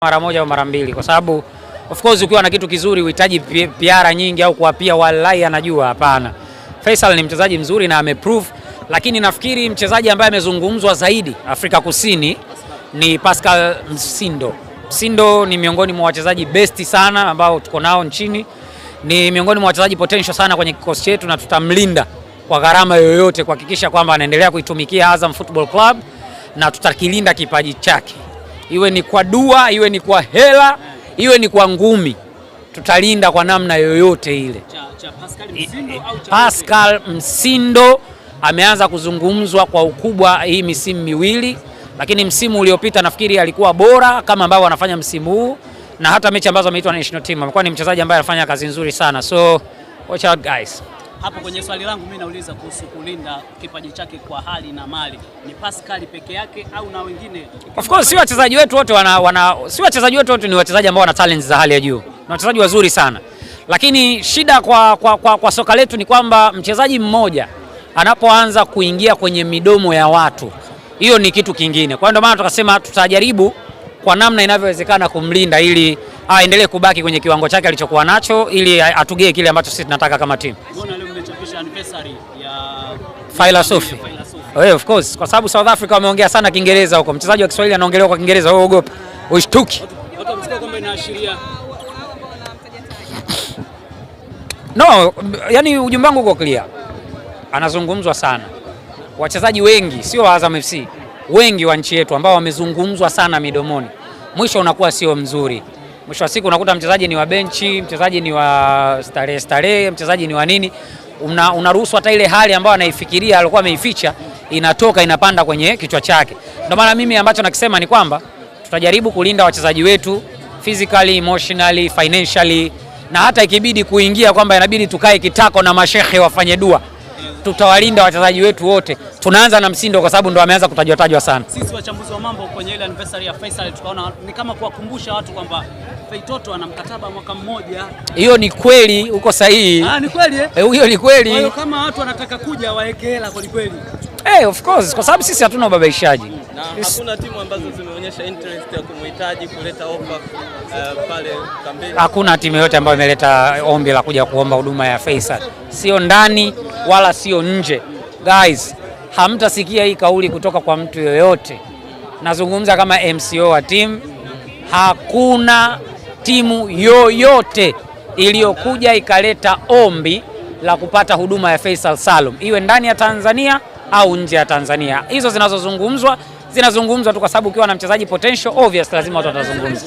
mara moja au mara mbili, kwa sababu of course ukiwa na kitu kizuri uhitaji PR nyingi au kuapia wallahi anajua, hapana. Faisal ni mchezaji mzuri na ameprove, lakini nafikiri mchezaji ambaye amezungumzwa zaidi Afrika Kusini ni Pascal Msindo. Msindo ni miongoni mwa wachezaji best sana ambao tuko nao nchini. Ni miongoni mwa wachezaji potential sana kwenye kikosi chetu na tutamlinda kwa gharama yoyote kuhakikisha kwamba anaendelea kuitumikia Azam Football Club na tutakilinda kipaji chake. Iwe ni kwa dua, iwe ni kwa hela, iwe ni kwa ngumi. Tutalinda kwa namna yoyote ile. Pascal Msindo ameanza kuzungumzwa kwa ukubwa hii misimu miwili, lakini msimu uliopita nafikiri alikuwa bora kama ambao anafanya msimu huu, na hata mechi ambazo ameitwa national team amekuwa ni mchezaji ambaye anafanya kazi nzuri sana. So watch out guys. Hapo kwenye swali langu mimi nauliza kuhusu kulinda kipaji chake kwa hali na mali. Ni Pascal peke yake au na wengine? Of course si wachezaji wetu wote si wachezaji wetu wote ni wachezaji ambao wana talents za hali ya juu. Na wachezaji wazuri sana. Lakini shida kwa soka letu ni kwamba mchezaji mmoja anapoanza kuingia kwenye midomo ya watu, hiyo ni kitu kingine. Kwa ndio maana tukasema tutajaribu kwa namna inavyowezekana kumlinda ili aendelee kubaki kwenye kiwango chake alichokuwa nacho, ili atugee kile ambacho sisi tunataka kama timu. Mbona leo mmechapisha anniversary ya Philosophy? Of course, kwa sababu South Africa wameongea sana Kiingereza huko. Mchezaji wa Kiswahili anaongelea kwa Kiingereza, wewe ogopa. Ushtuki. Watu msikia kwamba inaashiria. No, yani ujumbe wangu uko clear. Anazungumzwa sana. Wachezaji wengi, sio wa Azam FC, wengi wa nchi yetu ambao wamezungumzwa sana midomoni, mwisho unakuwa sio mzuri. Mwisho wa siku unakuta mchezaji ni wa benchi, mchezaji ni wa starehe, mchezaji ni wa nini, unaruhusu hata ile hali ambayo anaifikiria alikuwa ameificha inatoka inapanda kwenye kichwa chake. Ndio maana mimi ambacho nakisema ni kwamba tutajaribu kulinda wachezaji wetu physically, emotionally, financially, na hata ikibidi kuingia kwamba inabidi tukae kitako na mashehe wafanye dua, tutawalinda wachezaji wetu wote. Tunaanza na Msindo kwa sababu ndo ameanza kutajwa sana. Sisi wachambuzi wa mambo kwenye ile anniversary ya Faisal tukaona ni kama kuwakumbusha watu kwamba Feitoto ana mkataba mwaka mmoja. Hiyo ni kweli, uko sahihi. Ni kweli hiyo ni kweli. Kwa hiyo kama watu wanataka kuja waeke hela kwa kweli. Of course, kwa sababu sisi hatuna ubabaishaji. Na hakuna timu ambazo zimeonyesha interest ya kumhitaji kuleta offer pale kampeni. Hakuna timu yote ambayo imeleta ombi la kuja kuomba huduma ya Faisal. Sio ndani wala sio nje. Guys, hamtasikia hii kauli kutoka kwa mtu yoyote. Nazungumza kama MCO wa timu. Hakuna timu yoyote iliyokuja ikaleta ombi la kupata huduma ya Faisal Salum, iwe ndani ya Tanzania au nje ya Tanzania. Hizo zinazozungumzwa tu kwa sababu ukiwa na mchezaji potential, obvious lazima watu watazungumza.